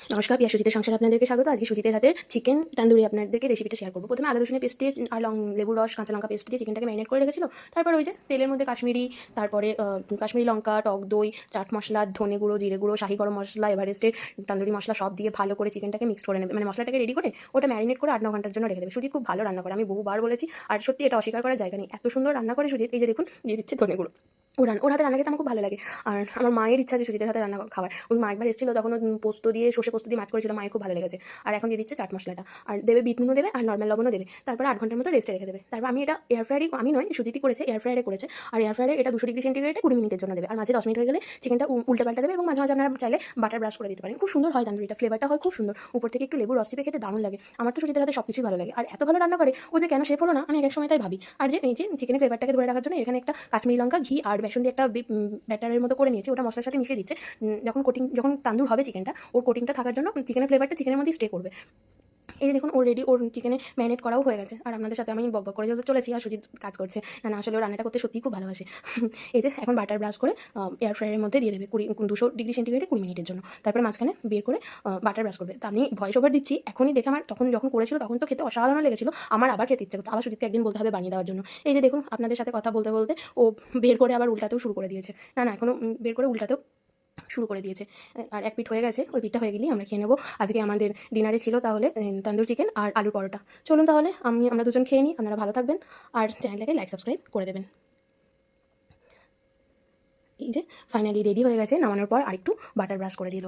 নমস্কার, পিয়া সুজিতের সংসারে আপনাদেরকে স্বাগত। আজকে সুজিতের হাতের চিকেন তান্দুরি আপনাদেরকে রেসিপিটা শেয়ার করবো। প্রথমে আদা রসুনের পেস্ট দিয়ে আর লেবুর রস, কাঁচা লঙ্কা পেস্ট দিয়ে চিকেনটাকে ম্যারিনেট করে রেখেছিল। তারপর ওই যে তেলের মধ্যে কাশ্মীরি লঙ্কা, টক দই, চাট মশলা, ধনে গুঁড়ো, জিরে গুঁড়ো, শাহি গরম মশলা, এভারেস্টের তান্দুরি মশলা সব দিয়ে ভালো করে চিকেনটাকে মিক্স করে নেবে, মানে মশলাটাকে রেডি করে ওটা ম্যারিনেট করে 8-9 ঘন্টার জন্য রেখে দেবে। সুজিত খুব ভালো রান্না করে, আমি বহুবার বলেছি, আর সত্যি এটা অস্বীকার করার জায়গা নেই, এত সুন্দর রান্না করে সুজিত। এই যে দেখুন, দিয়ে দিচ্ছে ধনে গুঁড়ো। ওর হাতে রান্না খেতে আমার খুব ভালো লাগে। আর আমার মায়ের ইচ্ছা যে সুজিতের হাতে রান্না খাবার। ওই মা একবার এসেছিল, তখন পোস্ত দিয়ে, সর্ষে পোস্ত দিয়ে মাছ করেছিল, মায়ের খুব ভালো লেগেছে। আর এখন দিয়ে দিচ্ছে চাট মশলাটা, আর দেবে বিট নুনও দেবে, আর নর্মাল লবণও দেবে। তারপর 8 ঘন্টার মতো রেস্টে রেখে দেবে। তারপর আমি এটা এয়ার ফ্রায়ারে, আমি নয়, সুজিতই করেছে, এয়ার ফ্রায়ারে করেছে। আর এয়ার ফ্রায়ারে এটা 200 ডিগ্রি সেন্টিগ্রেডে 20 মিনিটের জন্য দেবে। আর মাঝে 10 মিনিট হয়ে গেলে চিকেনটা উল্টে পাল্টা দেবে, এবং মাঝে মাঝে আপনারা চাইলে বাটার ব্রাশ করে দিতে পারেন। খুব সুন্দর হয় তান্দুরিটা, ফ্লেভারটা হয় খুব সুন্দর। উপর থেকে একটু লেবু রস চিপে খেতে দারুণ লাগে। আমার তো সুজিতের হাতে সবকিছুই ভালো লাগে, আর এত ভালো রান্না করে ও যে কেন শেফ হলো না, আমি এক সময় তাই ভাবি। আর যে এই যে চিকেনের ফ্লেভারটাকে ধরে রাখার জন্য এখানে একটা কাশ্মীরি লঙ্কা, ঘি আর বেসন দিয়ে একটা ব্যাটারের মতো করে নিয়েছে, ওটা মশলার সাথে মিশিয়ে দিচ্ছে। যখন তান্দুর হবে চিকেনটা, ওর কোটিংটা থাকার জন্য চিকেনের ফ্লেভারটা চিকেনের মধ্যেই স্টে করবে। এই যে দেখুন, ওর চিকেনে ম্যারিনেট করাও হয়ে গেছে। আর আপনাদের সাথে আমি বক করে চলেছি, আর সুজিত কাজ করছে। না আসলে ও রান্নাটা করতে সত্যিই খুব ভালোবাসে। এই যে এখন বাটার ব্রাশ করে এয়ার ফ্রায়ারের মধ্যে দিয়ে দেবে 200 ডিগ্রি সেন্টিগ্রেডে 20 মিনিটের জন্য। তারপরে মাঝখানে বের করে বাটার ব্রাশ করবে। তা আমি ভয়েস ওভার দিচ্ছি এখনই দেখে, আমার যখন করেছিল তখন তো খেতে অসাধারণ লেগেছিল, আমার আবার খেতে ইচ্ছে করছে, আবার সুজিতকে একদিন বলতে হবে বানিয়ে দেওয়ার জন্য। এই যে দেখুন, আপনাদের সাথে কথা বলতে বলতে ও বের করে আবার উল্টাতেও শুরু করে দিয়েছে। না এখনও বের করে উল্টাতেও শুরু করে দিয়েছে। আর এক পিঠ হয়ে গেছে, ওই পিঠটা হয়ে গেলেই আমরা খেয়ে নেবো। আজকে আমাদের ডিনারে ছিল তাহলে তন্দুর চিকেন আর আলুর পরোটা। চলুন তাহলে আমরা দুজন খেয়ে নিই। আপনারা ভালো থাকবেন, আর চ্যানেলটাকে লাইক সাবস্ক্রাইব করে দেবেন। এই যে ফাইনালি রেডি হয়ে গেছে, নামানোর পর আরেকটু বাটার ব্রাশ করে দিল।